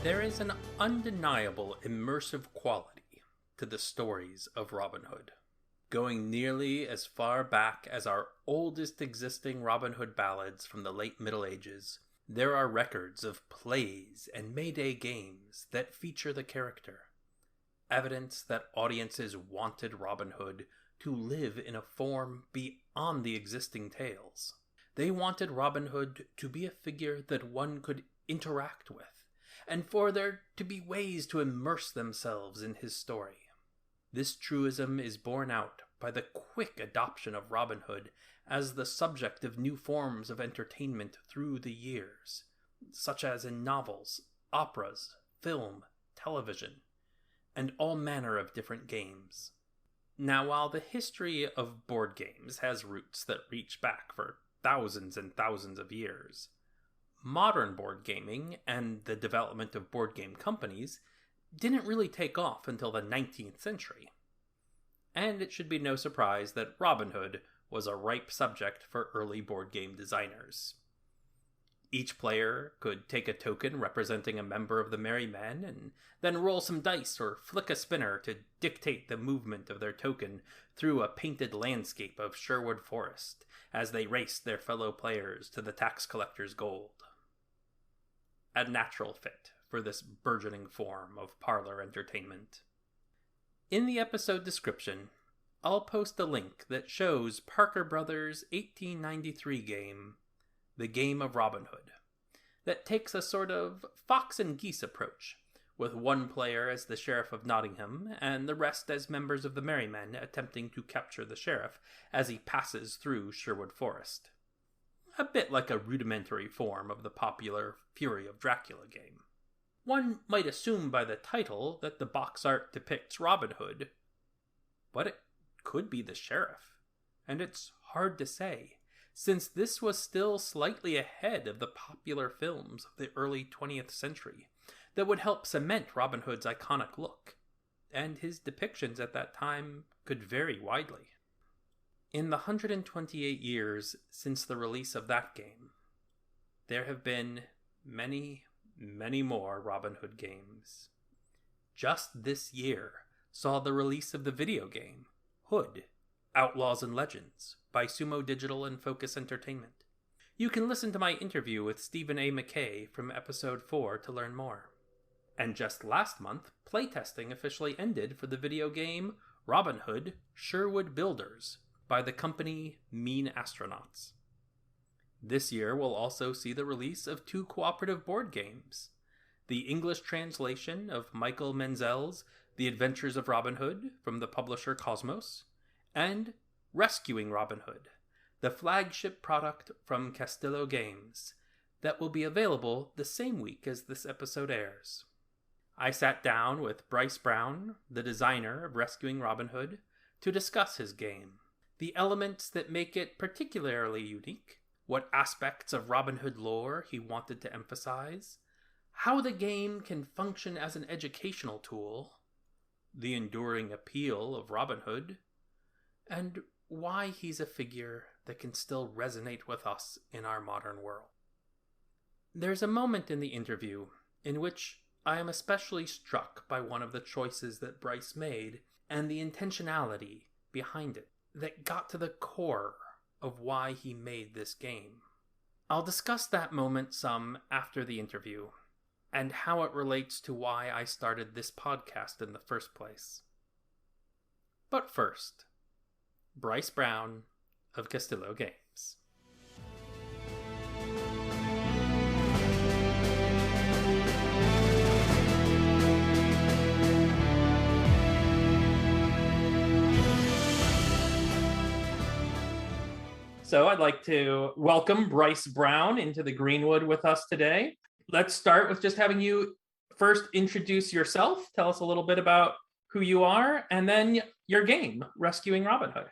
There is an undeniable immersive quality to the stories of Robin Hood. Going nearly as far back as our oldest existing Robin Hood ballads from the late Middle Ages, there are records of plays and May-Day games that feature the character. Evidence that audiences wanted Robin Hood to live in a form beyond the existing tales. They wanted Robin Hood to be a figure that one could interact with, and for there to be ways to immerse themselves in his story. This truism is borne out by the quick adoption of Robin Hood as the subject of new forms of entertainment through the years, such as in novels, operas, film, television, and all manner of different games. Now, while the history of board games has roots that reach back for thousands and thousands of years, modern board gaming and the development of board game companies didn't really take off until the 19th century. And it should be no surprise that Robin Hood was a ripe subject for early board game designers. Each player could take a token representing a member of the Merry Men and then roll some dice or flick a spinner to dictate the movement of their token through a painted landscape of Sherwood Forest as they raced their fellow players to the tax collector's gold. A natural fit for this burgeoning form of parlor entertainment. In the episode description, I'll post a link that shows Parker Brothers' 1893 game, The Game of Robin Hood, that takes a sort of fox and geese approach, with one player as the Sheriff of Nottingham and the rest as members of the Merry Men attempting to capture the sheriff as he passes through Sherwood Forest. A bit like a rudimentary form of the popular Fury of Dracula game. One might assume by the title that the box art depicts Robin Hood, but it could be the sheriff, and it's hard to say, since this was still slightly ahead of the popular films of the early 20th century that would help cement Robin Hood's iconic look, and his depictions at that time could vary widely. In the 128 years since the release of that game, there have been many, many more Robin Hood games. Just this year saw the release of the video game, Hood, Outlaws and Legends, by Sumo Digital and Focus Entertainment. You can listen to my interview with Stephen A. McKay from episode 4 to learn more. And just last month, playtesting officially ended for the video game Robin Hood, Sherwood Builders, by the company Mean Astronauts. This year will also see the release of 2 cooperative board games, the English translation of Michael Menzel's The Adventures of Robin Hood from the publisher Cosmos, and Rescuing Robin Hood, the flagship product from Castillo Games, that will be available the same week as this episode airs. I sat down with Bryce Brown, the designer of Rescuing Robin Hood, to discuss his game, the elements that make it particularly unique, what aspects of Robin Hood lore he wanted to emphasize, how the game can function as an educational tool, the enduring appeal of Robin Hood, and why he's a figure that can still resonate with us in our modern world. There's a moment in the interview in which I am especially struck by one of the choices that Bryce made and the intentionality behind it that got to the core of why he made this game. I'll discuss that moment some after the interview, and how it relates to why I started this podcast in the first place. But first, Bryce Brown of Castillo Games. So I'd like to welcome Bryce Brown into the Greenwood with us today. Let's start with just having you first introduce yourself. Tell us a little bit about who you are, and then your game, Rescuing Robin Hood.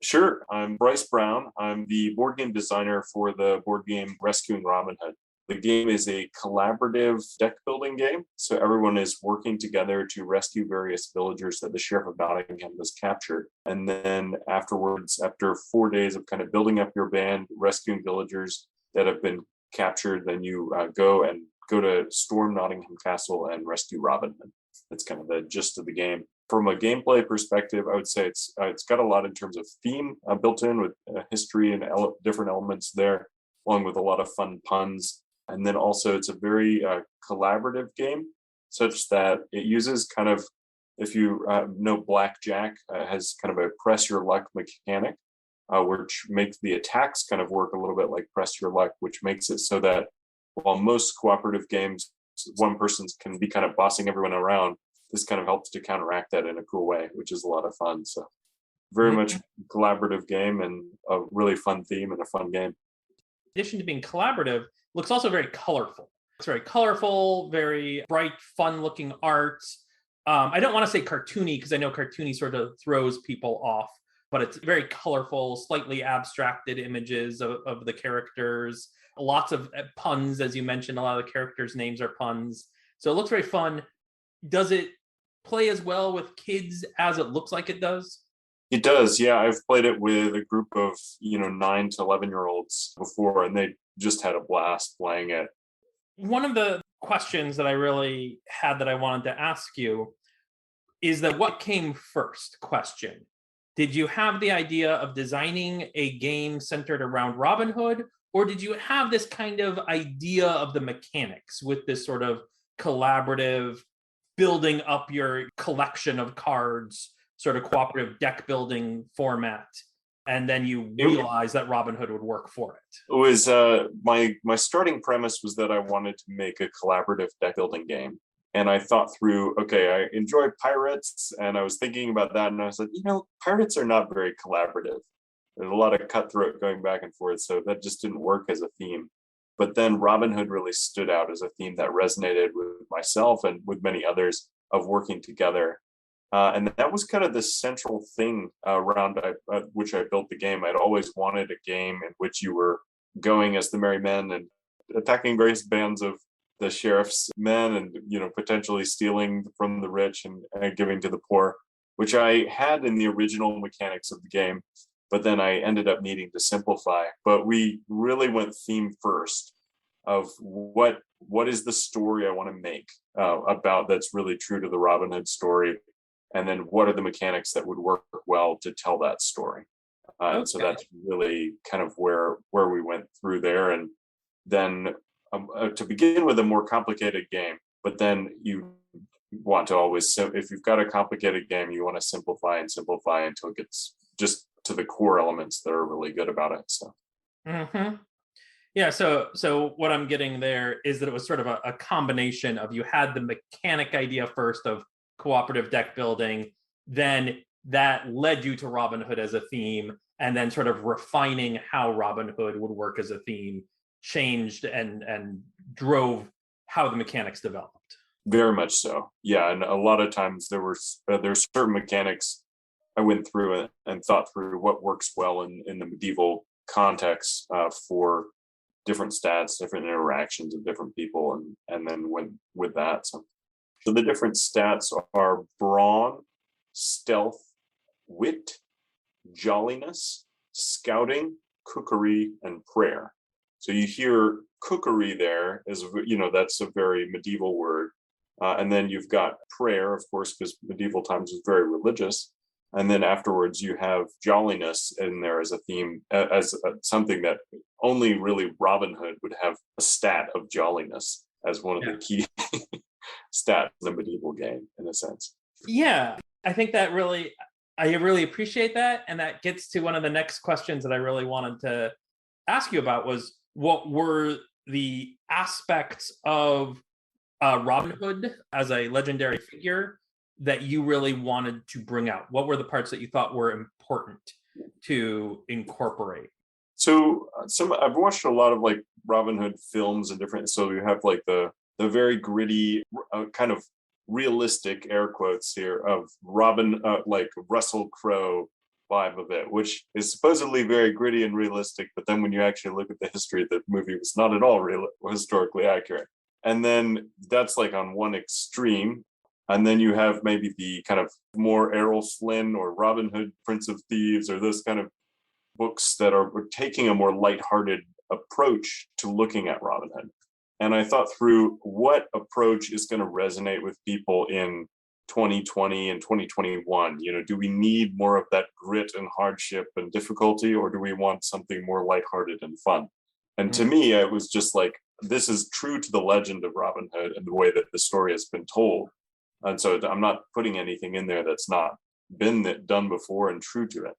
Sure. I'm Bryce Brown. I'm the board game designer for the board game Rescuing Robin Hood. The game is a collaborative deck building game. So everyone is working together to rescue various villagers that the Sheriff of Nottingham has captured. And then afterwards, after 4 days of kind of building up your band, rescuing villagers that have been captured, then you go and go to storm Nottingham Castle and rescue Robin Hood. That's kind of the gist of the game. From a gameplay perspective, I would say it's got a lot in terms of theme built in with history and different elements there, along with a lot of fun puns. And then also it's a very collaborative game, such that it uses kind of, if you know blackjack, has kind of a press your luck mechanic, which makes the attacks kind of work a little bit like press your luck, which makes it so that while most cooperative games, one person can be kind of bossing everyone around, this kind of helps to counteract that in a cool way, which is a lot of fun. So very much collaborative game and a really fun theme and a fun game. In addition to being collaborative, looks also very colorful. It's very colorful, very bright, fun-looking art. I don't want to say cartoony because I know cartoony sort of throws people off, but it's very colorful, slightly abstracted images of the characters. Lots of puns, as you mentioned. A lot of the characters' names are puns. So it looks very fun. Does it play as well with kids as it looks like it does? It does, yeah. I've played it with a group of 9 to 11-year-olds before, and they just had a blast playing it. One of the questions that I really had that I wanted to ask you is that what came first question? Did you have the idea of designing a game centered around Robin Hood, or did you have this kind of idea of the mechanics with this sort of collaborative building up your collection of cards, sort of cooperative deck building format, and then you realize that Robin Hood would work for it? It was my starting premise was that I wanted to make a collaborative deck building game. And I thought through, okay, I enjoy pirates, and I was thinking about that, and I was like, pirates are not very collaborative. There's a lot of cutthroat going back and forth, so that just didn't work as a theme. But then Robin Hood really stood out as a theme that resonated with myself and with many others of working together. And that was kind of the central thing around which I built the game. I'd always wanted a game in which you were going as the merry men and attacking various bands of the sheriff's men and, potentially stealing from the rich and giving to the poor, which I had in the original mechanics of the game. But then I ended up needing to simplify. But we really went theme first of what is the story I want to make about that's really true to the Robin Hood story. And then what are the mechanics that would work well to tell that story? And so that's really kind of where we went through there. And then to begin with a more complicated game, but then you want to always, if you've got a complicated game, you want to simplify until it gets just to the core elements that are really good about it. So. Mm-hmm. Yeah. So what I'm getting there is that it was sort of a combination of, you had the mechanic idea first of cooperative deck building, then that led you to Robin Hood as a theme, and then sort of refining how Robin Hood would work as a theme changed and drove how the mechanics developed. Very much so. Yeah. And a lot of times there's certain mechanics I went through and thought through what works well in the medieval context for different stats, different interactions of different people, and then went with that. So the different stats are brawn, stealth, wit, jolliness, scouting, cookery, and prayer. So you hear cookery there is, that's a very medieval word. And then you've got prayer, of course, because medieval times was very religious. And then afterwards you have jolliness in there as a theme, as something that only really Robin Hood would have a stat of jolliness as one of the key stats in the medieval game, in a sense. Yeah, I think I really appreciate that. And that gets to one of the next questions that I really wanted to ask you about, was what were the aspects of Robin Hood as a legendary figure that you really wanted to bring out? What were the parts that you thought were important to incorporate? So I've watched a lot of like Robin Hood films and different, so you have like the very gritty kind of realistic air quotes here of Robin, like Russell Crowe vibe of it, which is supposedly very gritty and realistic, but then when you actually look at the history of the movie, it's not at all historically accurate. And then that's like on one extreme. And then you have maybe the kind of more Errol Flynn or Robin Hood, Prince of Thieves, or those kind of books that are taking a more lighthearted approach to looking at Robin Hood. And I thought through what approach is going to resonate with people in 2020 and 2021. Do we need more of that grit and hardship and difficulty, or do we want something more lighthearted and fun? And to me, it was just like, this is true to the legend of Robin Hood and the way that the story has been told. And so I'm not putting anything in there that's not been done before and true to it.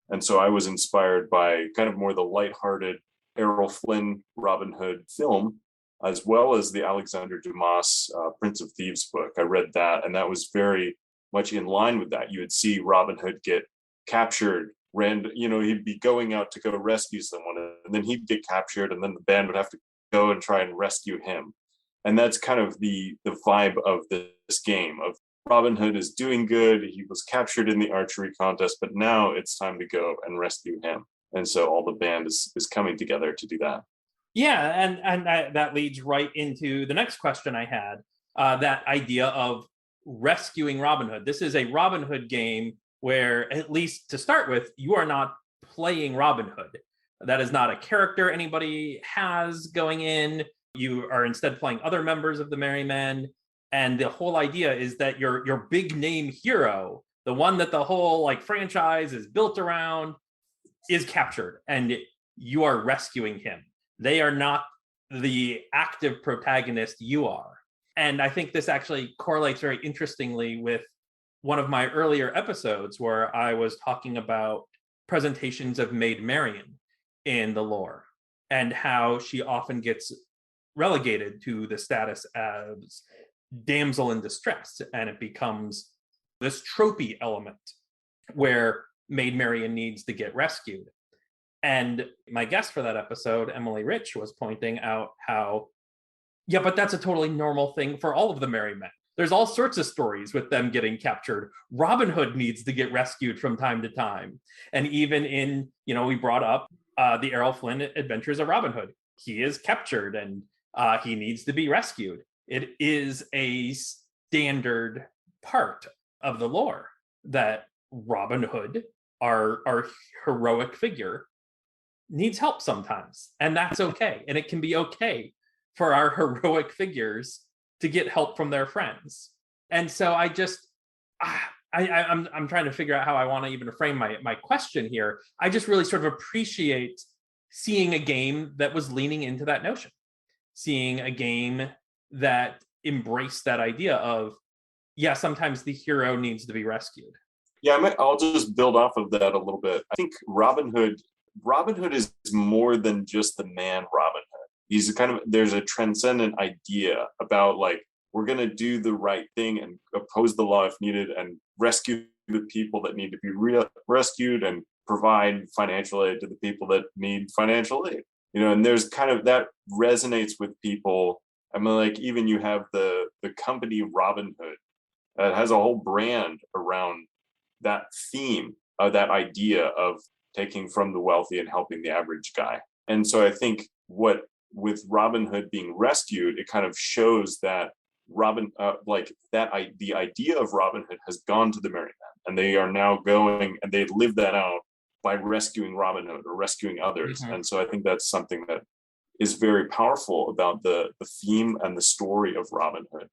And so I was inspired by kind of more the lighthearted Errol Flynn Robin Hood film, as well as the Alexander Dumas Prince of Thieves book. I read that, and that was very much in line with that. You would see Robin Hood get captured, he'd be going out to go rescue someone, and then he'd get captured, and then the band would have to go and try and rescue him. And that's kind of the vibe of this game of Robin Hood is doing good. He was captured in the archery contest, but now it's time to go and rescue him. And so all the band is coming together to do that. Yeah, and that leads right into the next question I had, that idea of rescuing Robin Hood. This is a Robin Hood game where, at least to start with, you are not playing Robin Hood. That is not a character anybody has going in. You are instead playing other members of the Merry Men. And the whole idea is that your big name hero, the one that the whole franchise is built around, is captured, and you are rescuing him. They are not the active protagonist, you are. And I think this actually correlates very interestingly with one of my earlier episodes where I was talking about presentations of Maid Marian in the lore and how she often gets relegated to the status as damsel in distress, and it becomes this tropey element where Maid Marian needs to get rescued. And my guest for that episode, Emily Rich, was pointing out how, yeah, but that's a totally normal thing for all of the Merry Men. There's all sorts of stories with them getting captured. Robin Hood needs to get rescued from time to time. And even in, we brought up the Errol Flynn Adventures of Robin Hood. He is captured and he needs to be rescued. It is a standard part of the lore that Robin Hood, our heroic figure, needs help sometimes. And that's okay. And it can be okay for our heroic figures to get help from their friends. And so I'm trying to figure out how I want to even frame my question here. I just really sort of appreciate seeing a game that was leaning into that notion, seeing a game that embraced that idea of, yeah, sometimes the hero needs to be rescued. Yeah, I'll just build off of that a little bit. I think Robin Hood is more than just the man Robin Hood. He's there's a transcendent idea about we're going to do the right thing and oppose the law if needed and rescue the people that need to be rescued and provide financial aid to the people that need financial aid. And there's that resonates with people. I mean, even you have the company Robin Hood that has a whole brand around that theme, that idea of taking from the wealthy and helping the average guy. And so I think with Robin Hood being rescued, it kind of shows that the idea of Robin Hood has gone to the Merry Men, and they are now going and they live that out by rescuing Robin Hood or rescuing others. Mm-hmm. And so I think that's something that is very powerful about the theme and the story of Robin Hood,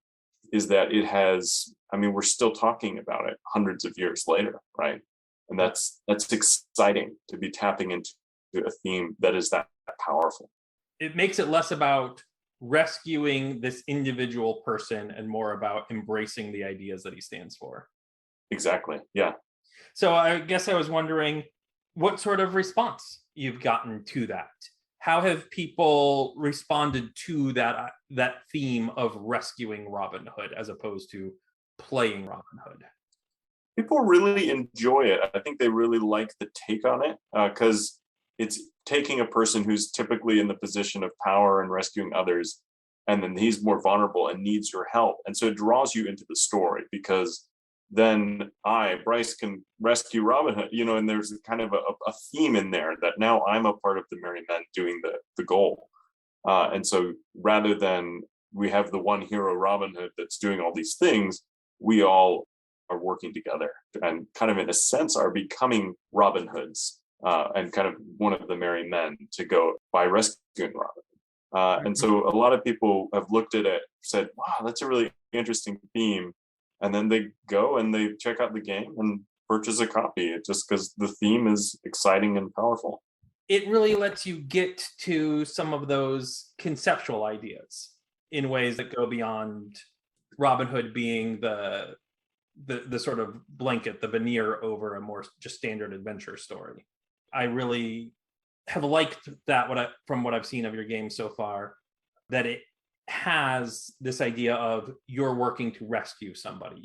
is that it has, we're still talking about it hundreds of years later, right? And that's exciting to be tapping into a theme that is that powerful. It makes it less about rescuing this individual person and more about embracing the ideas that he stands for. Exactly, yeah. So I guess I was wondering what sort of response you've gotten to that. How have people responded to that theme of rescuing Robin Hood as opposed to playing Robin Hood? People really enjoy it. I think they really like the take on it because it's taking a person who's typically in the position of power and rescuing others, and then he's more vulnerable and needs your help. And so it draws you into the story because then Bryce, can rescue Robin Hood, and there's kind of a theme in there that now I'm a part of the Merry Men doing the goal. And so rather than we have the one hero Robin Hood that's doing all these things, we all are working together and kind of in a sense are becoming Robin Hoods and kind of one of the Merry Men to go by rescuing Robin Hood. And so a lot of people have looked at it, said, wow, that's a really interesting theme. And then they go and they check out the game and purchase a copy just because the theme is exciting and powerful. It really lets you get to some of those conceptual ideas in ways that go beyond Robin Hood being the sort of blanket, the veneer over a more just standard adventure story. I really have liked that from what I've seen of your game so far, that it has this idea of you're working to rescue somebody.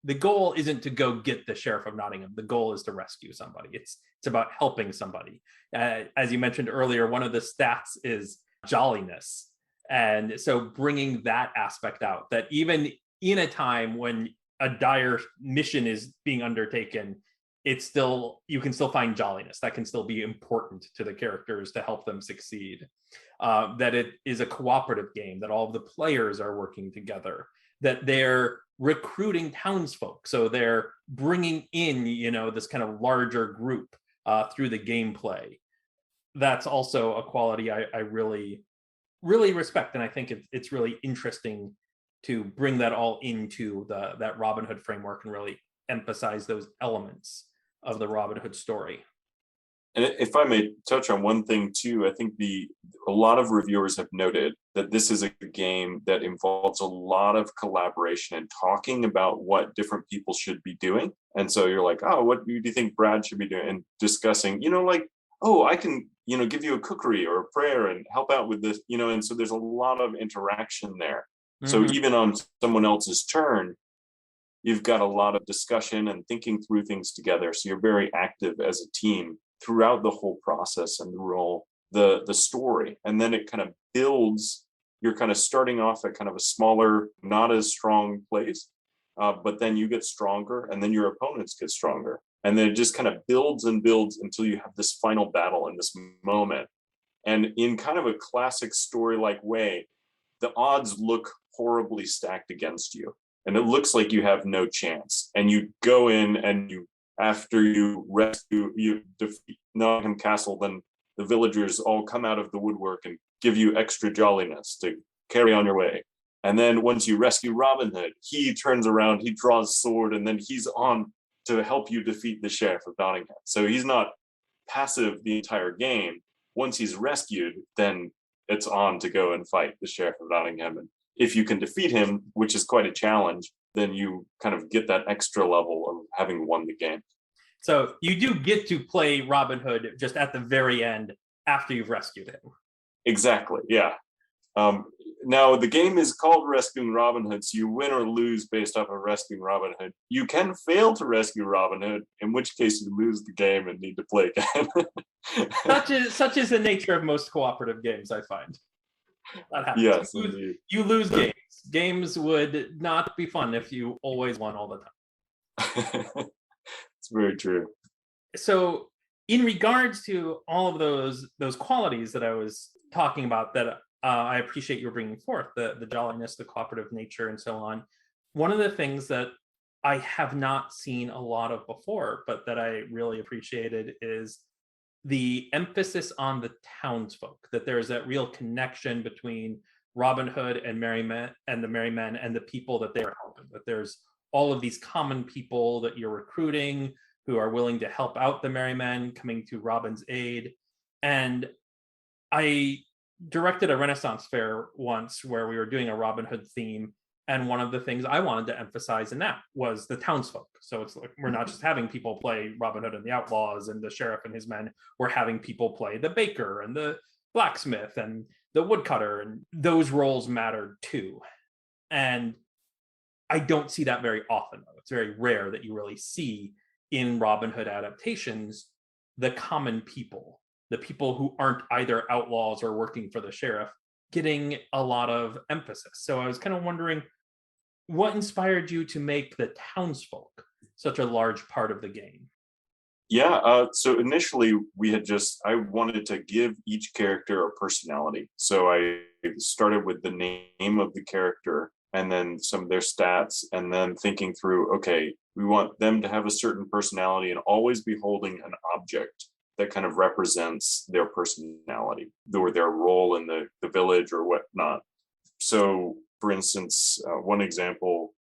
The goal isn't to go get the Sheriff of Nottingham. The goal is to rescue somebody. It's about helping somebody. As you mentioned earlier, one of the stats is jolliness. And so bringing that aspect out, that even in a time when a dire mission is being undertaken, you can still find jolliness. That can still be important to the characters to help them succeed. That it is a cooperative game, that all of the players are working together, that they're recruiting townsfolk. So they're bringing in, this kind of larger group through the gameplay. That's also a quality I really, really respect. And I think it's really interesting to bring that all into that Robin Hood framework and really emphasize those elements of the Robin Hood story. And if I may touch on one thing too, I think a lot of reviewers have noted that this is a game that involves a lot of collaboration and talking about what different people should be doing. And so you're like, oh, what do you think Brad should be doing? And discussing, I can, give you a cookery or a prayer and help out with this, and so there's a lot of interaction there. Mm-hmm. So even on someone else's turn, you've got a lot of discussion and thinking through things together. So you're very active as a team throughout the whole process and the story. And then it kind of builds. You're kind of starting off at kind of a smaller, not as strong place, but then you get stronger and then your opponents get stronger. And then it just kind of builds and builds until you have this final battle in this moment. And in kind of a classic story-like way, the odds look horribly stacked against you. And it looks like you have no chance. And you go in and after you defeat Nottingham Castle, then the villagers all come out of the woodwork and give you extra jolliness to carry on your way. And then once you rescue Robin Hood, he turns around, he draws sword, and then he's on to help you defeat the Sheriff of Nottingham. So he's not passive the entire game. Once he's rescued, then it's on to go and fight the Sheriff of Nottingham. And if you can defeat him, which is quite a challenge, then you kind of get that extra level of having won the game. So you do get to play Robin Hood just at the very end after you've rescued him. Exactly, yeah. Now, the game is called Rescuing Robin Hood, so you win or lose based off of rescuing Robin Hood. You can fail to rescue Robin Hood, in which case you lose the game and need to play again. Such is the nature of most cooperative games, I find. That happens. Yes, you lose games. Games would not be fun if you always won all the time. It's very true. So in regards to all of those qualities that I was talking about that I appreciate you bringing forth, the jolliness, the cooperative nature, and so on. One of the things that I have not seen a lot of before, but that I really appreciated is the emphasis on the townsfolk, that there's that real connection between Robin Hood and the Merry Men and the people that they're helping, that there's all of these common people that you're recruiting who are willing to help out the Merry Men, coming to Robin's aid. And I directed a Renaissance fair once where we were doing a Robin Hood theme. And one of the things I wanted to emphasize in that was the townsfolk. So it's like, we're not just having people play Robin Hood and the Outlaws and the Sheriff and his men. We're having people play the baker and the blacksmith and the woodcutter. And those roles mattered too. And I don't see that very often, though. It's very rare that you really see in Robin Hood adaptations the common people, the people who aren't either outlaws or working for the sheriff, getting a lot of emphasis. So I was kind of wondering, what inspired you to make the townsfolk such a large part of the game? Yeah, so initially I wanted to give each character a personality. So I started with the name of the character and then some of their stats, and then thinking through, okay, we want them to have a certain personality and always be holding an object that kind of represents their personality or their role in the village or whatnot. So, for instance, one example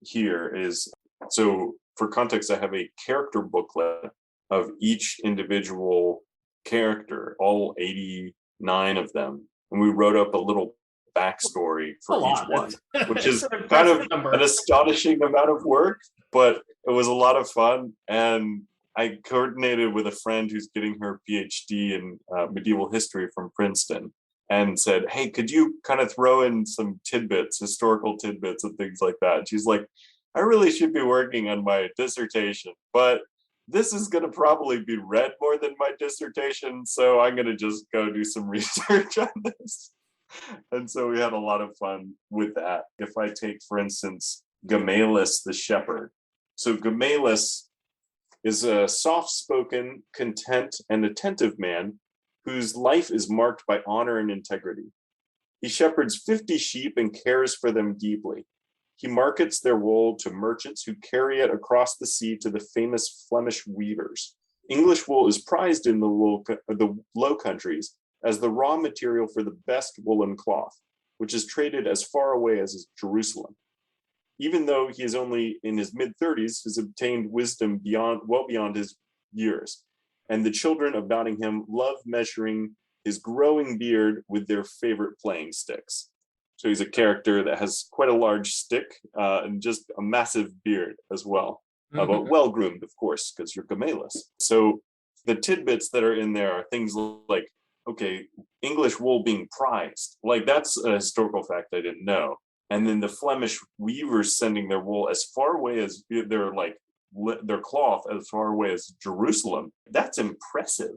here is, so for context, I have a character booklet of each individual character, all 89 of them. And we wrote up a little backstory for each one, which is kind of an astonishing amount of work, but it was a lot of fun. And I coordinated with a friend who's getting her PhD in medieval history from Princeton and said, hey, could you kind of throw in some tidbits, historical tidbits and things like that? And she's like, I really should be working on my dissertation, but this is going to probably be read more than my dissertation, so I'm going to just go do some research on this. And so we had a lot of fun with that. If I take, for instance, Gamalius the shepherd. So Gamalius is a soft-spoken, content, and attentive man whose life is marked by honor and integrity. He shepherds 50 sheep and cares for them deeply. He markets their wool to merchants who carry it across the sea to the famous Flemish weavers. English wool is prized in the Low Countries as the raw material for the best woolen cloth, which is traded as far away as Jerusalem. Even though he is only in his mid-30s, has obtained wisdom well beyond his years. And the children of Nottingham love measuring his growing beard with their favorite playing sticks. So he's a character that has quite a large stick and just a massive beard as well. But well-groomed, of course, because you're Gamalius. So the tidbits that are in there are things like, okay, English wool being prized. Like, that's a historical fact I didn't know. And then the Flemish weavers sending their wool as far away as their cloth as far away as Jerusalem. That's impressive.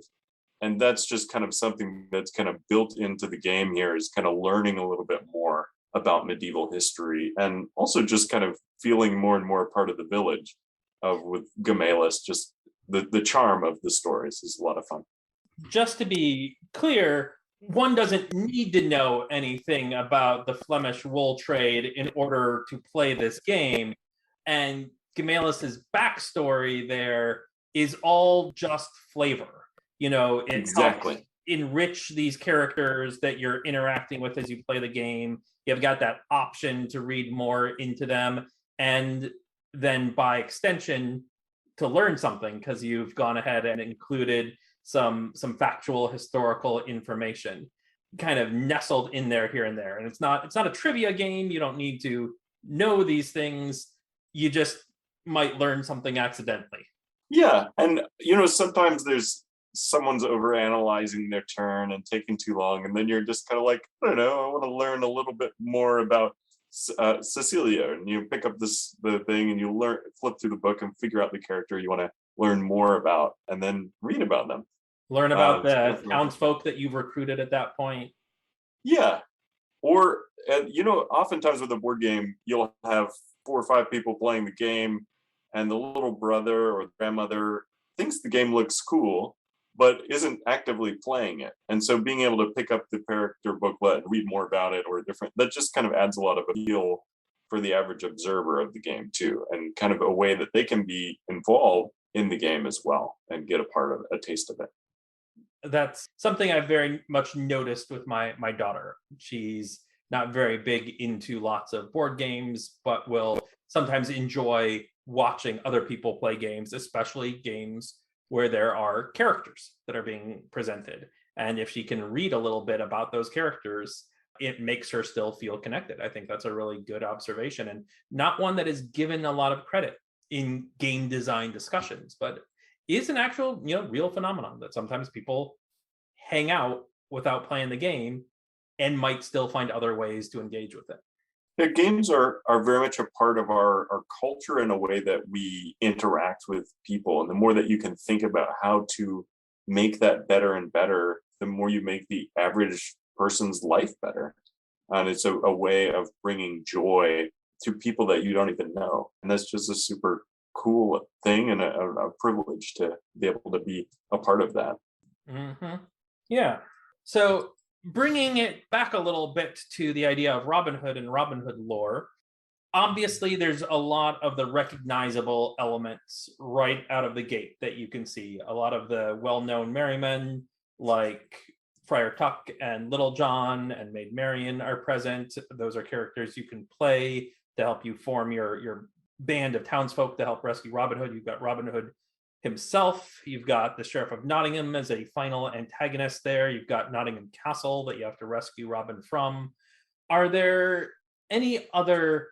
And that's just kind of something that's kind of built into the game here, is kind of learning a little bit more about medieval history and also just kind of feeling more and more a part of the village with Gamalius. Just the charm of the stories is a lot of fun. Just to be clear, one doesn't need to know anything about the Flemish wool trade in order to play this game. And Gamalius's backstory there is all just flavor. You know, it helps enrich these characters that you're interacting with as you play the game. You've got that option to read more into them, and then by extension to learn something, because you've gone ahead and included some factual historical information kind of nestled in there here and there. And it's not a trivia game. You don't need to know these things. You just might learn something accidentally. Yeah. And, sometimes someone's overanalyzing their turn and taking too long. And then you're just kind of like, I don't know, I want to learn a little bit more about Cecilia. And you pick up the thing and you flip through the book and figure out the character you want to learn more about and then read about them. Learn about the townsfolk that you've recruited at that point. Yeah. Or, oftentimes with a board game, you'll have 4 or 5 people playing the game, and the little brother or grandmother thinks the game looks cool, but isn't actively playing it. And so being able to pick up the character booklet and read more about it that just kind of adds a lot of appeal for the average observer of the game too, and kind of a way that they can be involved in the game as well and get a taste of it. That's something I've very much noticed with my daughter. She's not very big into lots of board games, but will sometimes enjoy watching other people play games, especially games where there are characters that are being presented. And if she can read a little bit about those characters, it makes her still feel connected. I think that's a really good observation, and not one that is given a lot of credit in game design discussions, but is an actual, real phenomenon that sometimes people hang out without playing the game and might still find other ways to engage with it. Yeah, games are very much a part of our culture in a way that we interact with people. And the more that you can think about how to make that better and better, the more you make the average person's life better. And it's a way of bringing joy to people that you don't even know. And that's just a super cool thing and a privilege to be able to be a part of that. Mm-hmm. Yeah. So bringing it back a little bit to the idea of Robin Hood and Robin Hood lore, obviously there's a lot of the recognizable elements right out of the gate that you can see. A lot of the well-known merrymen like Friar Tuck and Little John and Maid Marian are present. Those are characters you can play to help you form your band of townsfolk to help rescue Robin Hood. You've got Robin Hood himself. You've got the Sheriff of Nottingham as a final antagonist there. You've got Nottingham Castle that you have to rescue Robin from. Are there any other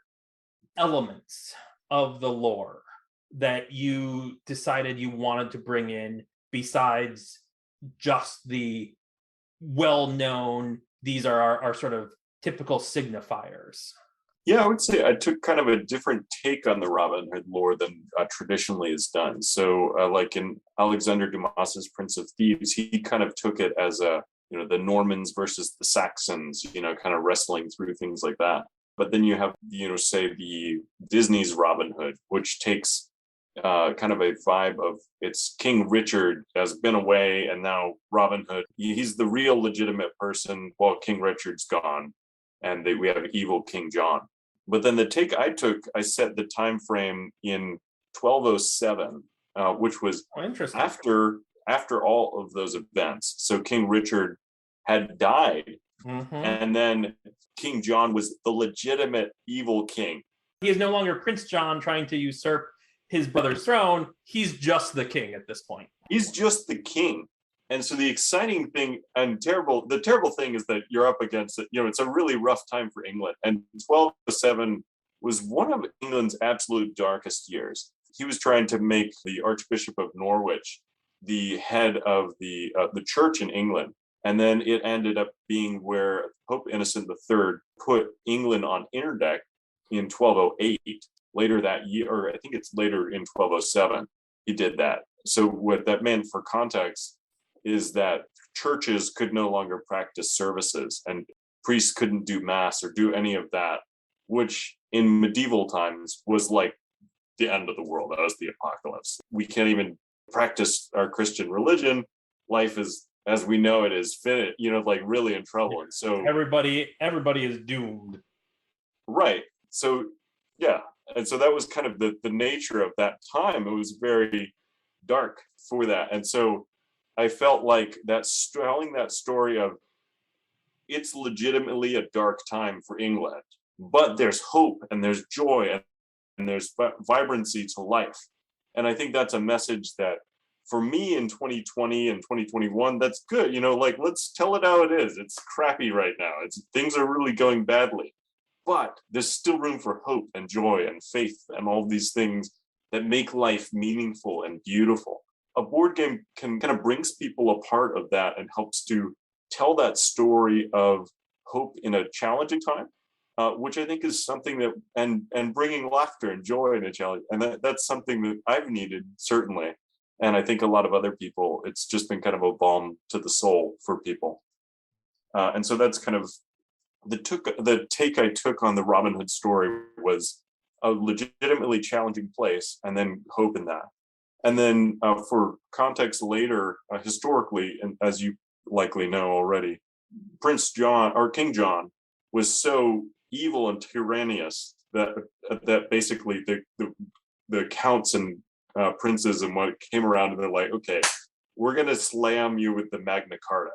elements of the lore that you decided you wanted to bring in besides just the well-known, these are our sort of typical signifiers? Yeah, I would say I took kind of a different take on the Robin Hood lore than traditionally is done. So, like in Alexander Dumas's Prince of Thieves, he kind of took it as the Normans versus the Saxons, kind of wrestling through things like that. But then you have, say the Disney's Robin Hood, which takes kind of a vibe of it's King Richard has been away, and now Robin Hood, he's the real legitimate person while King Richard's gone, and we have evil King John. But then the take I took, I set the time frame in 1207, which was after all of those events. So King Richard had died, and then King John was the legitimate evil king. He is no longer Prince John trying to usurp his brother's throne. He's just the king at this point. He's just the king. And so the exciting thing and the terrible thing is that you're up against it. It's a really rough time for England. And 1207 was one of England's absolute darkest years. He was trying to make the Archbishop of Norwich the head of the church in England. And then it ended up being where Pope Innocent III put England on interdict in 1208. Later that year, or I think it's later in 1207, he did that. So what that meant for context is that churches could no longer practice services and priests couldn't do mass or do any of that, which in medieval times was like the end of the world. That was the apocalypse. We can't even practice our Christian religion. Life is, as we know it, is finished, like really in trouble. And so everybody is doomed. Right. So, yeah. And so that was kind of the nature of that time. It was very dark for that. And so I felt like telling that story of it's legitimately a dark time for England, but there's hope and there's joy and there's vibrancy to life. And I think that's a message that for me in 2020 and 2021, that's good. Let's tell it how it is. It's crappy right now. Things are really going badly, but there's still room for hope and joy and faith and all these things that make life meaningful and beautiful. A board game can kind of brings people a part of that and helps to tell that story of hope in a challenging time, which I think is something that, and bringing laughter and joy in a challenge. And that's something that I've needed, certainly. And I think a lot of other people, it's just been kind of a balm to the soul for people. And so that's kind of the take I took on the Robin Hood story was a legitimately challenging place and then hope in that. And then for context later, historically, and as you likely know already, Prince John or King John was so evil and tyrannous that basically the counts and princes and what came around and they're like, okay, we're going to slam you with the Magna Carta.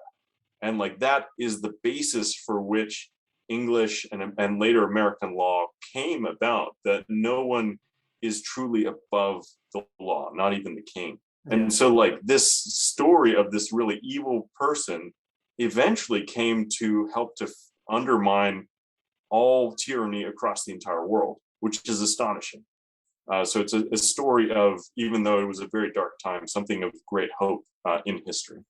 And like that is the basis for which English and later American law came about, that no one is truly above the law, not even the king. Yeah. And so like this story of this really evil person eventually came to help to undermine all tyranny across the entire world, which is astonishing. So it's a story of, even though it was a very dark time, something of great hope in history.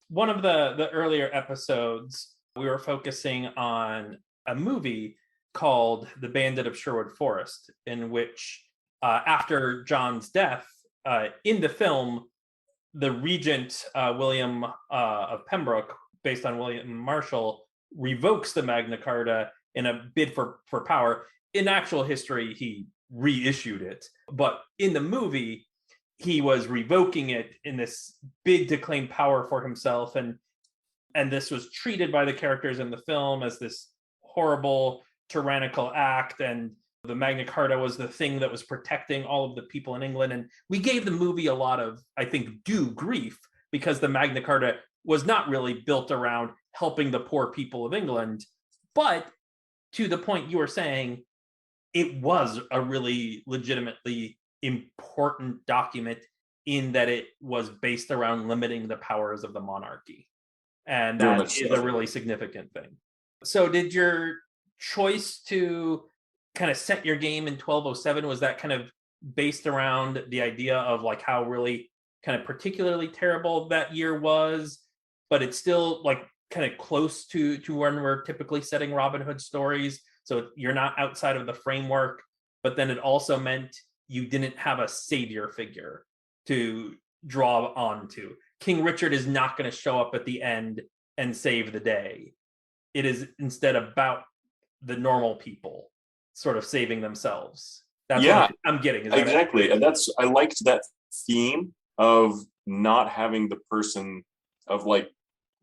One of the earlier episodes, we were focusing on a movie called The Bandit of Sherwood Forest, in which after John's death, in the film, the regent, William of Pembroke, based on William Marshall, revokes the Magna Carta in a bid for power. In actual history, he reissued it. But in the movie, he was revoking it in this bid to claim power for himself. And this was treated by the characters in the film as this horrible, tyrannical act. And The Magna Carta was the thing that was protecting all of the people in England. And we gave the movie a lot of, I think, due grief because the Magna Carta was not really built around helping the poor people of England. But to the point you were saying, it was a really legitimately important document in that it was based around limiting the powers of the monarchy. And that is a really significant thing. So did your choice to kind of set your game in 1207, was that kind of based around the idea of like how really kind of particularly terrible that year was, but it's still like kind of close to when we're typically setting Robin Hood stories, so you're not outside of the framework, but then it also meant you didn't have a savior figure to draw on to. King Richard is not going to show up at the end and save the day. It is instead about the normal people sort of saving themselves. That's what I'm getting. Exactly. And I liked that theme of not having the person of like,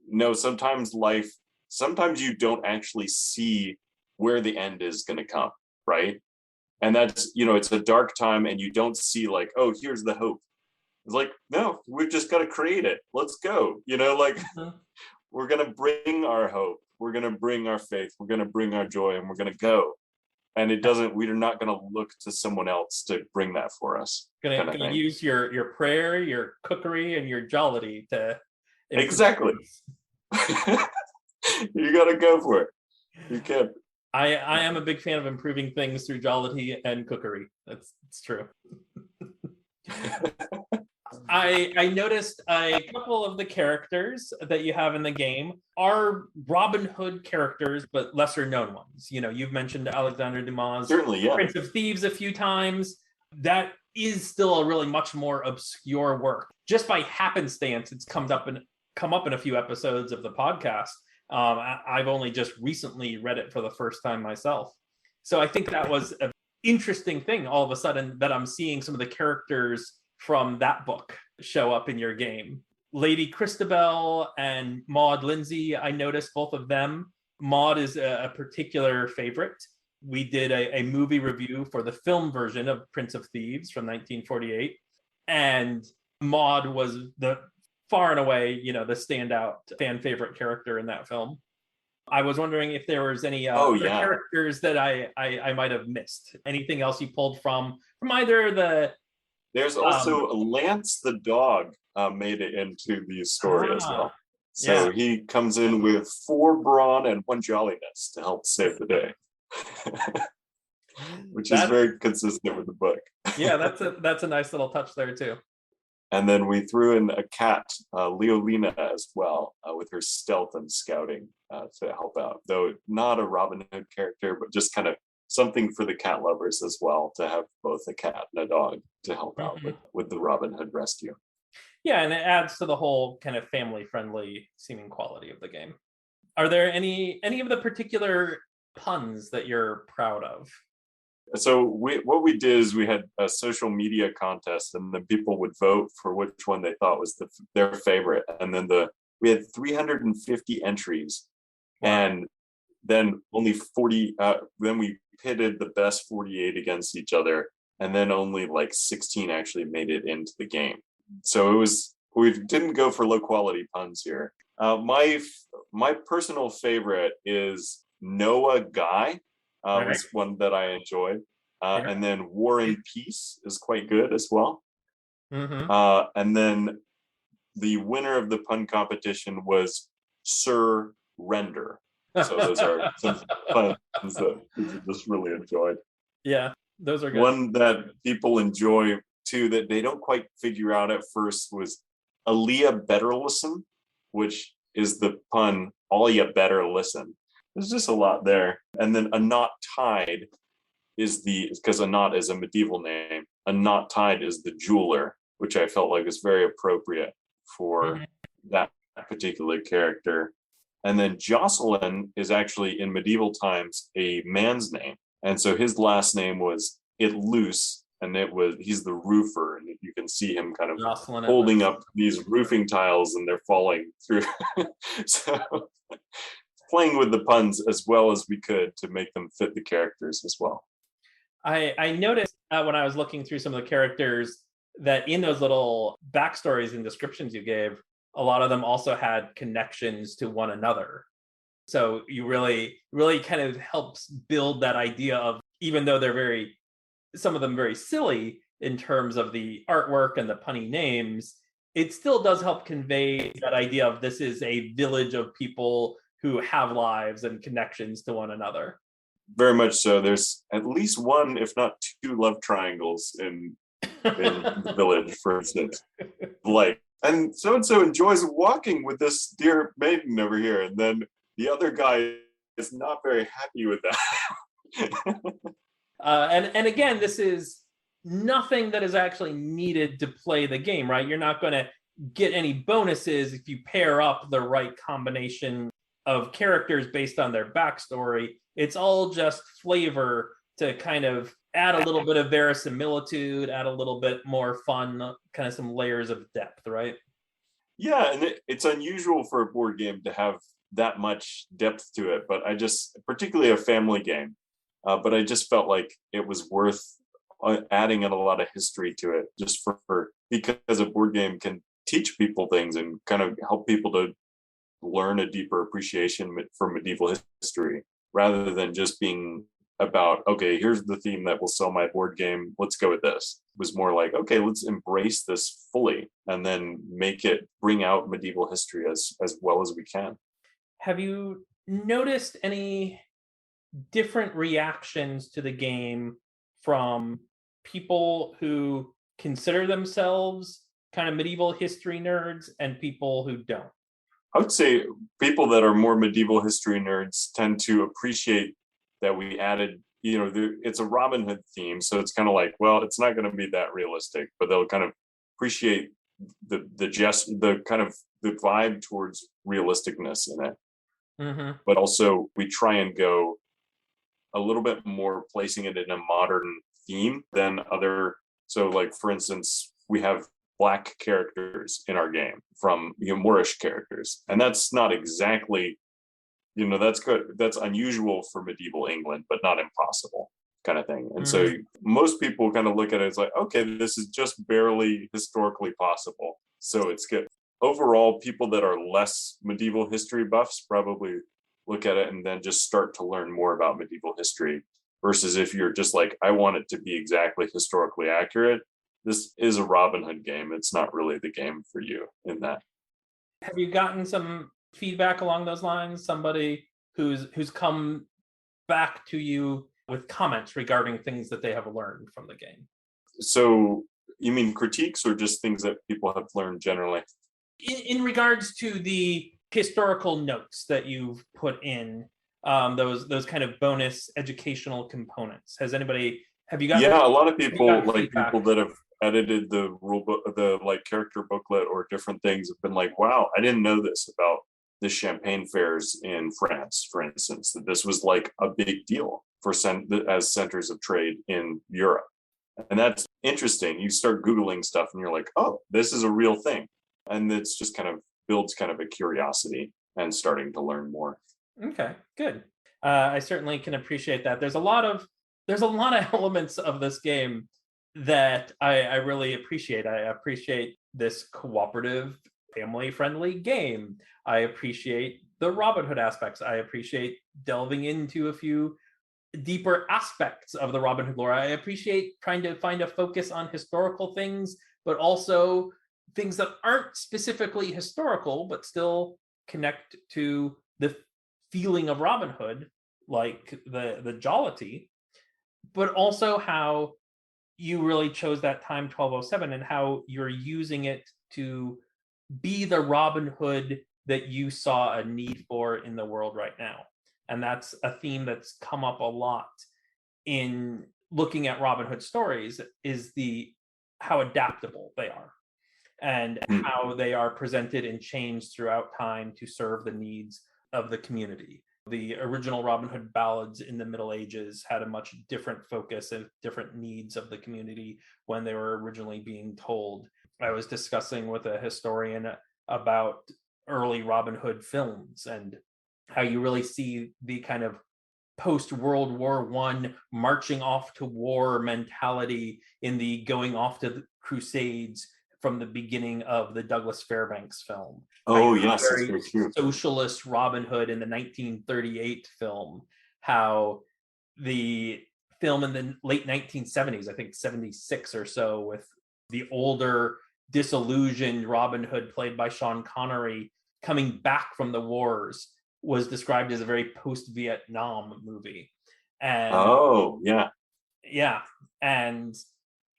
no, sometimes you don't actually see where the end is going to come, right? And that's, it's a dark time and you don't see like, oh, here's the hope. It's like, no, we've just got to create it. Let's go. We're going to bring our hope. We're going to bring our faith. We're going to bring our joy, and we're going to go. And we're not going to look to someone else to bring that for us. Going to use your prayer, your cookery, and your jollity to... Exactly. You got to go for it. You can't. I am a big fan of improving things through jollity and cookery. It's true. I noticed a couple of the characters that you have in the game are Robin Hood characters, but lesser known ones. You've mentioned Alexander Dumas' certainly, yeah. Prince of Thieves a few times. That is still a really much more obscure work. Just by happenstance, it's come up in a few episodes of the podcast. I've only just recently read it for the first time myself. So I think that was an interesting thing all of a sudden that I'm seeing some of the characters from that book show up in your game. Lady Christabel and Maud Lindsay, I noticed both of them. Maud is a particular favorite. We did a movie review for the film version of Prince of Thieves from 1948. And Maud was the far and away, the standout fan favorite character in that film. I was wondering if there was any characters that I might have missed. Anything else you pulled from either the... There's also Lance the dog made it into the story as well. So he comes in with 4 brawn and 1 jolliness to help save the day, which is very consistent with the book. Yeah, that's a nice little touch there too. And then we threw in a cat, Leolina, as well, with her stealth and scouting to help out. Though not a Robin Hood character, but just kind of something for the cat lovers as well, to have both a cat and a dog to help out with the Robin Hood rescue. Yeah, and it adds to the whole kind of family-friendly seeming quality of the game. Are there any of the particular puns that you're proud of? So what we did is we had a social media contest, and then people would vote for which one they thought was their favorite. And then we had 350 entries, and then only 40. Then we pitted the best 48 against each other, and then only like 16 actually made it into the game. So we didn't go for low quality puns here. My personal favorite is Noah Guy. Was one that I enjoyed. And then War and Peace is quite good as well. And then the winner of the pun competition was Sir Render. So those are some puns that people just really enjoyed. Yeah, those are good. One that people enjoy too that they don't quite figure out at first was Aaliyah Better Listen, which is the pun, all you better listen. There's just a lot there. And then A Knot Tied is because A Knot is a medieval name. A Knot Tied is the jeweler, which I felt like was very appropriate for that particular character. And then Jocelyn is actually in medieval times a man's name. And so his last name was It Loose, and he's the roofer, and you can see him kind of Jocelyn holding up these roofing tiles and they're falling through. So playing with the puns as well as we could to make them fit the characters as well. I noticed when I was looking through some of the characters that in those little backstories and descriptions you gave, a lot of them also had connections to one another. So you really kind of helps build that idea of, even though they're some of them very silly in terms of the artwork and the punny names, it still does help convey that idea of this is a village of people who have lives and connections to one another. Very much so. There's at least one, if not two, love triangles in the village, for instance. Like, and so enjoys walking with this dear maiden over here, and then the other guy is not very happy with that. And again, this is nothing that is actually needed to play the game, right? You're not going to get any bonuses if you pair up the right combination of characters based on their backstory. It's all just flavor to kind of add a little bit of verisimilitude, add a little bit more fun, kind of some layers of depth, right? Yeah, and it's unusual for a board game to have that much depth to it, but particularly a family game, but I just felt like it was worth adding in a lot of history to it, just because a board game can teach people things and kind of help people to learn a deeper appreciation for medieval history, rather than just being about, okay, here's the theme that will sell my board game, let's go with this. It was more like, okay, let's embrace this fully and then bring out medieval history as well as we can. Have you noticed any different reactions to the game from people who consider themselves kind of medieval history nerds and people who don't? I would say people that are more medieval history nerds tend to appreciate that we added, it's a Robin Hood theme, so it's kind of like, well, it's not going to be that realistic, but they'll kind of appreciate the kind of the vibe towards realisticness in it. Mm-hmm. But also we try and go a little bit more placing it in a modern theme than other. So, like, for instance, we have Black characters in our game from Moorish characters, and that's not exactly, that's good. That's unusual for medieval England, but not impossible, kind of thing. And so most people kind of look at it as like, okay, this is just barely historically possible, so it's good. Overall, people that are less medieval history buffs probably look at it and then just start to learn more about medieval history, versus if you're just like, I want it to be exactly historically accurate, this is a Robin Hood game. It's not really the game for you in that. Have you gotten some feedback along those lines? Somebody who's come back to you with comments regarding things that they have learned from the game? So you mean critiques or just things that people have learned generally? In regards to the historical notes that you've put in, those kind of bonus educational components. Have you got? Yeah, a lot of people, like feedback? People that have edited the rule book, the like character booklet or different things, have been like, wow, I didn't know this about the champagne fairs in France, for instance, that this was like a big deal as centers of trade in Europe. And that's interesting. You start Googling stuff and you're like, oh, this is a real thing. And it's just kind of builds kind of a curiosity and starting to learn more. Okay, good. I certainly can appreciate that. There's a lot of elements of this game that I really appreciate. I appreciate this cooperative, family-friendly game. I appreciate the Robin Hood aspects. I appreciate delving into a few deeper aspects of the Robin Hood lore. I appreciate trying to find a focus on historical things, but also things that aren't specifically historical, but still connect to the feeling of Robin Hood, like the jollity, but also how you really chose that time 1207 and how you're using it to be the Robin Hood that you saw a need for in the world right now. And that's a theme that's come up a lot in looking at Robin Hood stories, is how adaptable they are and how they are presented and changed throughout time to serve the needs of the community. The original Robin Hood ballads in the Middle Ages had a much different focus and different needs of the community when they were originally being told. I was discussing with a historian about early Robin Hood films and how you really see the kind of post-World War One marching off to war mentality in the going off to the Crusades from the beginning of the Douglas Fairbanks film. Oh, yes, that's Very very true. socialist Robin Hood in the 1938 film, how the film in the late 1970s, I think 76 or so, with the older, disillusioned Robin Hood played by Sean Connery coming back from the wars, was described as a very post-Vietnam movie. And Oh, yeah. yeah, and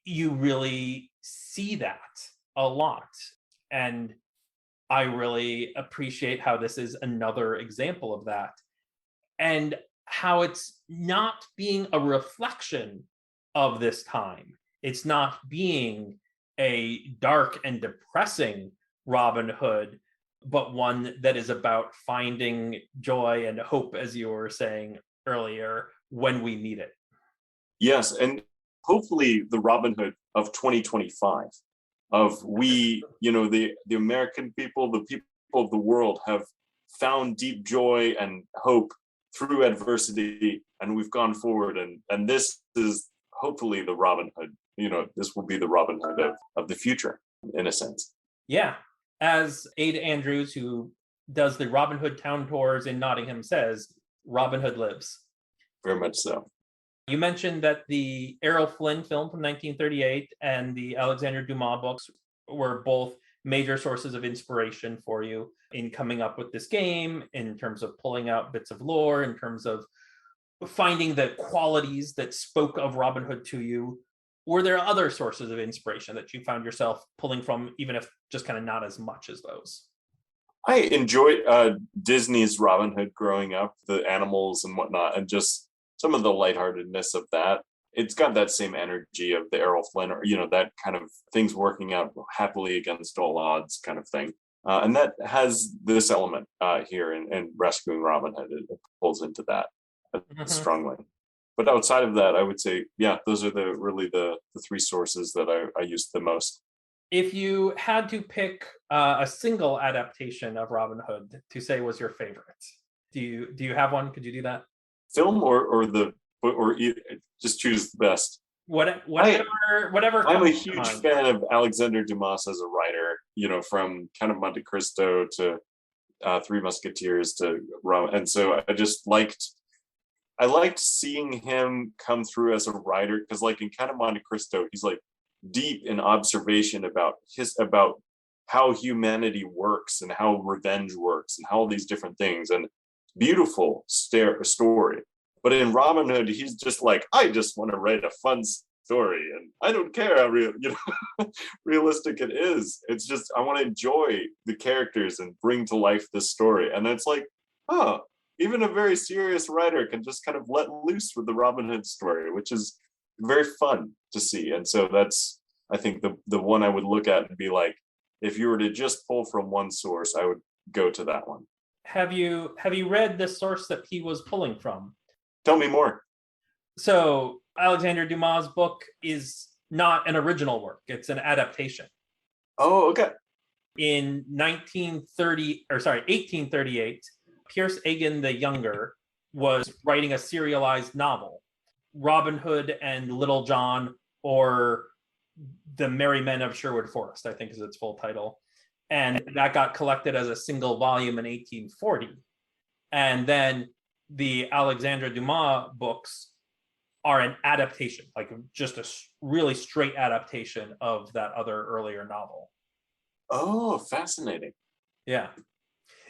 you really see that a lot. And I really appreciate how this is another example of that. And how it's not being a reflection of this time. It's not being a dark and depressing Robin Hood, but one that is about finding joy and hope, as you were saying earlier, when we need it. Yes, and hopefully the Robin Hood of 2025, of we, the American people, the people of the world have found deep joy and hope through adversity, and we've gone forward, and this is hopefully the Robin Hood. This will be the Robin Hood of the future, in a sense. Yeah. As Ada Andrews, who does the Robin Hood town tours in Nottingham, says, Robin Hood lives. Very much so. You mentioned that the Errol Flynn film from 1938 and the Alexander Dumas books were both major sources of inspiration for you in coming up with this game, in terms of pulling out bits of lore, in terms of finding the qualities that spoke of Robin Hood to you. Were there other sources of inspiration that you found yourself pulling from, even if just kind of not as much as those? I enjoyed Disney's Robin Hood growing up, the animals and whatnot, and just some of the lightheartedness of that. It's got that same energy of the Errol Flynn, or that kind of things working out happily against all odds kind of thing. And that has this element here in Rescuing Robin Hood. It pulls into that strongly. But outside of that, I would say, yeah, those are the three sources that I used the most. If you had to pick a single adaptation of Robin Hood to say was your favorite, do you have one? Could you do that? Film or just choose the best. Whatever. I'm a huge fan of Alexander Dumas as a writer. From Count of Monte Cristo to Three Musketeers to Rum, and so I liked seeing him come through as a writer, because like in Count of Monte Cristo, he's like deep in observation about how humanity works and how revenge works and how all these different things, and beautiful story. But in Robin Hood, he's just like, I just want to write a fun story, and I don't care how realistic it is. It's just I want to enjoy the characters and bring to life this story. And it's like, even a very serious writer can just kind of let loose with the Robin Hood story, which is very fun to see. And so that's, I think, the one I would look at and be like, if you were to just pull from one source, I would go to that one. Have you read the source that he was pulling from? Tell me more. So Alexander Dumas' book is not an original work. It's an adaptation. Oh, okay. In 1838, Pierce Egan the Younger was writing a serialized novel, Robin Hood and Little John, or The Merry Men of Sherwood Forest, I think is its full title. And that got collected as a single volume in 1840. And then the Alexandre Dumas books are an adaptation, like just a really straight adaptation of that other earlier novel. Oh, fascinating. Yeah.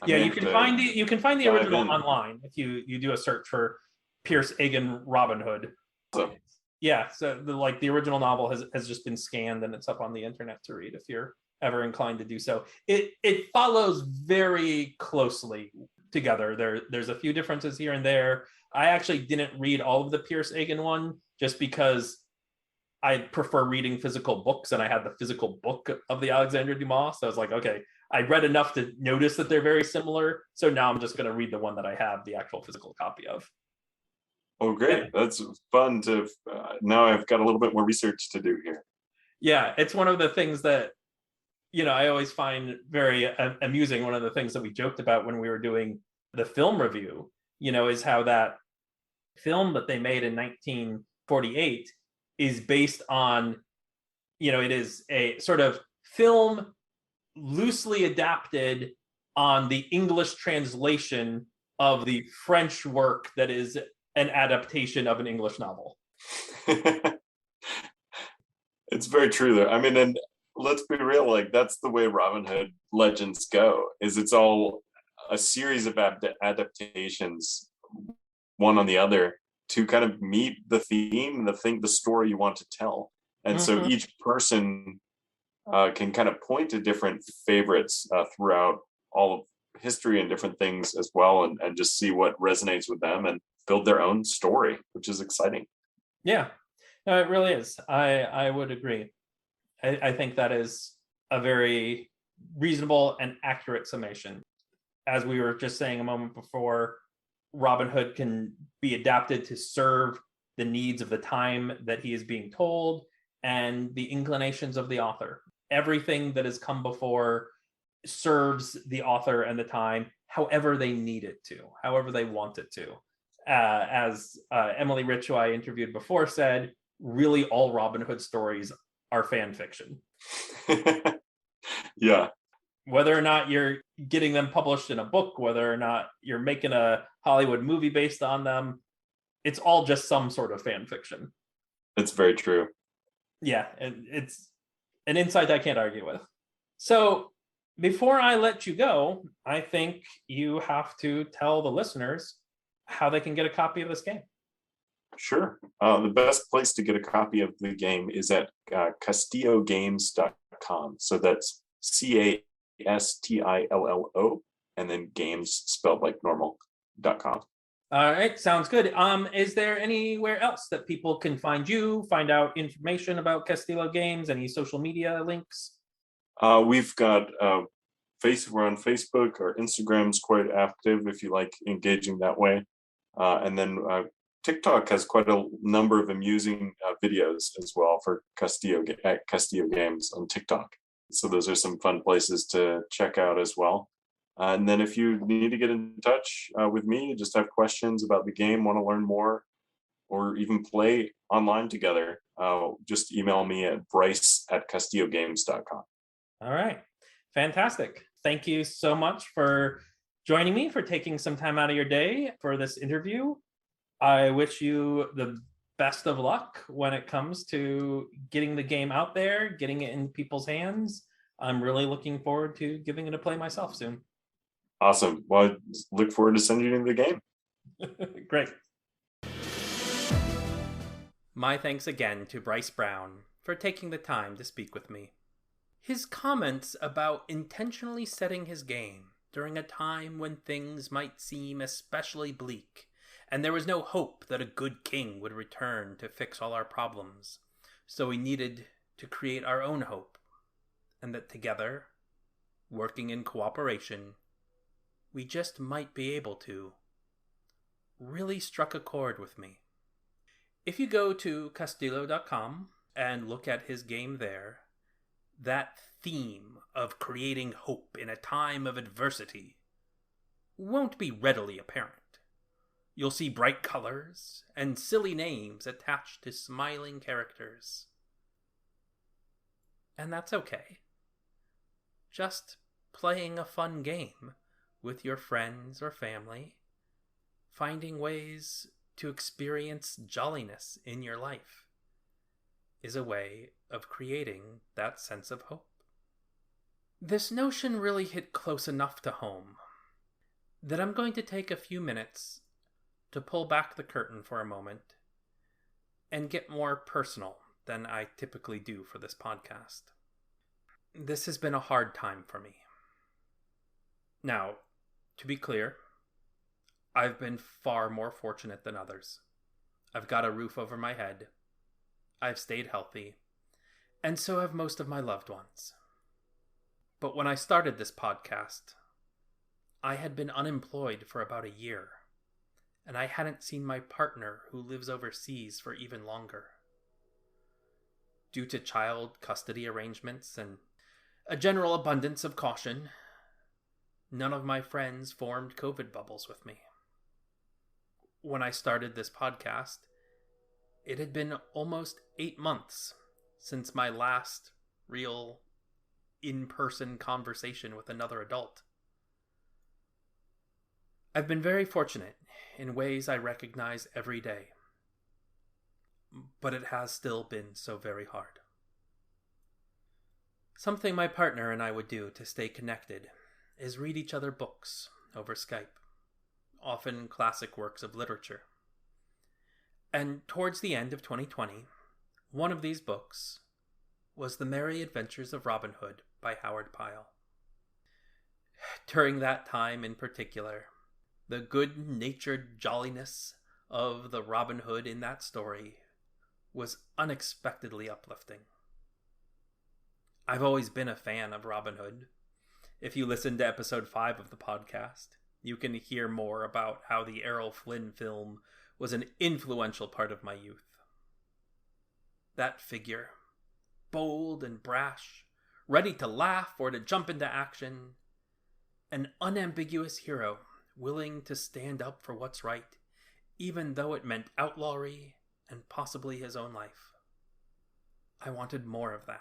You can find the original online if you do a search for Pierce Egan Robin Hood. So. Yeah, so the original novel has just been scanned and it's up on the internet to read if you're ever inclined to do so. It follows very closely together. There's a few differences here and there. I actually didn't read all of the Pierce Egan one just because I prefer reading physical books, and I had the physical book of the Alexandre Dumas. So I was like, okay, I read enough to notice that they're very similar. So now I'm just going to read the one that I have the actual physical copy of. Oh, great. That's fun to, now I've got a little bit more research to do here. Yeah, it's one of the things that, I always find very amusing. One of the things that we joked about when we were doing the film review, is how that film that they made in 1948 is based on, it is a sort of film loosely adapted on the English translation of the French work that is an adaptation of an English novel. It's very true though. I mean, and let's be real, like that's the way Robin Hood legends go, is it's all a series of adaptations, one on the other, to kind of meet the theme, the story you want to tell. And so each person can kind of point to different favorites throughout all of history and different things as well, and just see what resonates with them and build their own story, which is exciting. Yeah, no, it really is. I would agree. I think that is a very reasonable and accurate summation. As we were just saying a moment before, Robin Hood can be adapted to serve the needs of the time that he is being told and the inclinations of the author. Everything that has come before serves the author and the time however they need it to, however they want it to. As Emily Rich, who I interviewed before, said, really all Robin Hood stories are fan fiction. Yeah. Whether or not you're getting them published in a book, whether or not you're making a Hollywood movie based on them, it's all just some sort of fan fiction. It's very true. Yeah, it's an insight I can't argue with. So before I let you go, I think you have to tell the listeners how they can get a copy of this game. Sure. The best place to get a copy of the game is at castillogames.com. So that's CASTILLO and then games spelled like normal.com. All right, sounds good. Is there anywhere else that people can find you, find out information about Castillo Games, any social media links? We've got we're on Facebook. Our Instagram's quite active if you like engaging that way. And then TikTok has quite a number of amusing videos as well for Castillo Games on TikTok. So those are some fun places to check out as well. And then if you need to get in touch with me, just have questions about the game, want to learn more, or even play online together, just email me at bryce@castillogames.com. All right. Fantastic. Thank you so much for joining me, for taking some time out of your day for this interview. I wish you the best of luck when it comes to getting the game out there, getting it in people's hands. I'm really looking forward to giving it a play myself soon. Awesome. Well, I look forward to sending you the game. Great. My thanks again to Bryce Brown for taking the time to speak with me. His comments about intentionally setting his game during a time when things might seem especially bleak, and there was no hope that a good king would return to fix all our problems, so we needed to create our own hope, and that together, working in cooperation, we just might be able to, really struck a chord with me. If you go to Castillo.com and look at his game there, that theme of creating hope in a time of adversity won't be readily apparent. You'll see bright colors and silly names attached to smiling characters. And that's okay. Just playing a fun game with your friends or family, finding ways to experience jolliness in your life is a way of creating that sense of hope. This notion really hit close enough to home that I'm going to take a few minutes to pull back the curtain for a moment and get more personal than I typically do for this podcast. This has been a hard time for me. Now, to be clear, I've been far more fortunate than others. I've got a roof over my head. I've stayed healthy. And so have most of my loved ones. But when I started this podcast, I had been unemployed for about a year, and I hadn't seen my partner who lives overseas for even longer. Due to child custody arrangements and a general abundance of caution, none of my friends formed COVID bubbles with me. when I started this podcast, it had been almost 8 months since my last real in-person conversation with another adult. I've been very fortunate in ways I recognize every day, but it has still been so very hard. Something my partner and I would do to stay connected is read each other books over Skype, often classic works of literature. And towards the end of 2020, one of these books was The Merry Adventures of Robin Hood by Howard Pyle. During that time in particular, the good-natured jolliness of the Robin Hood in that story was unexpectedly uplifting. I've always been a fan of Robin Hood. If you listen to episode 5 of the podcast, you can hear more about how the Errol Flynn film was an influential part of my youth. That figure, bold and brash, ready to laugh or to jump into action, an unambiguous hero willing to stand up for what's right, even though it meant outlawry and possibly his own life. I wanted more of that.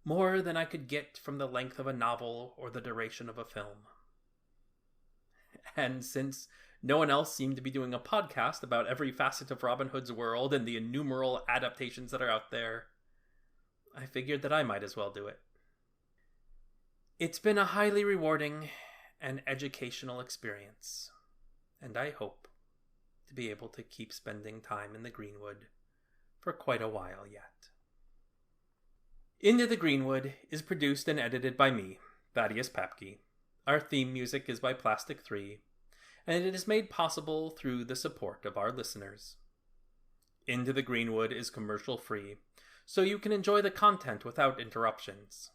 More than I could get from the length of a novel or the duration of a film. And since no one else seemed to be doing a podcast about every facet of Robin Hood's world and the innumerable adaptations that are out there, I figured that I might as well do it. It's been a highly rewarding and educational experience, and I hope to be able to keep spending time in the Greenwood for quite a while yet. Into the Greenwood is produced and edited by me, Thaddeus Papke. Our theme music is by Plastic 3, and it is made possible through the support of our listeners. Into the Greenwood is commercial-free, so you can enjoy the content without interruptions.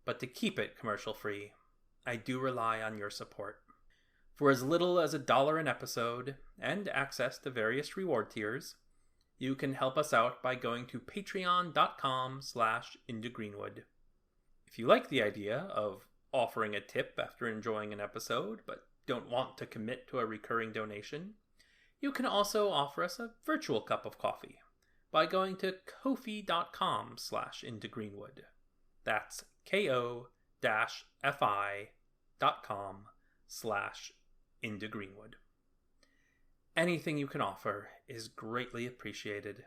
But to keep it commercial-free, I do rely on your support. For as little as $1 an episode, and access to various reward tiers, you can help us out by going to patreon.com/intogreenwood. If you like the idea of offering a tip after enjoying an episode, but don't want to commit to a recurring donation, you can also offer us a virtual cup of coffee by going to ko-fi.com/intogreenwood. That's ko-fi.com/intogreenwood. Anything you can offer is greatly appreciated,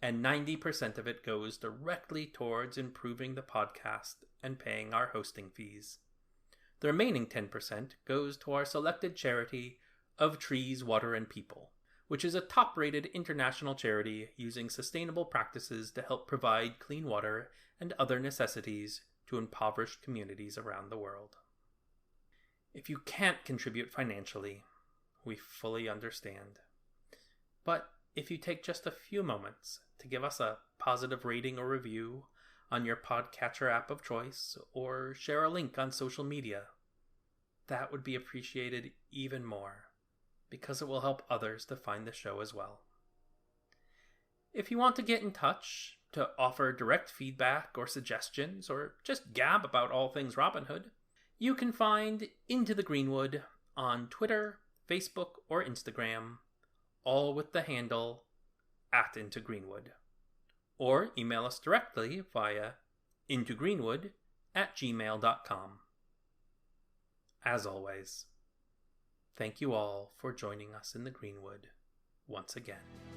and 90% of it goes directly towards improving the podcast and paying our hosting fees. The remaining 10% goes to our selected charity of Trees, Water, and People, which is a top-rated international charity using sustainable practices to help provide clean water and other necessities to impoverished communities around the world. If you can't contribute financially, we fully understand. But if you take just a few moments to give us a positive rating or review on your podcatcher app of choice, or share a link on social media, that would be appreciated even more, because it will help others to find the show as well. If you want to get in touch, to offer direct feedback or suggestions, or just gab about all things Robin Hood, you can find Into the Greenwood on Twitter, Facebook, or Instagram, all with the handle @intogreenwood. Or email us directly via intogreenwood@gmail.com. As always, thank you all for joining us in the Greenwood once again.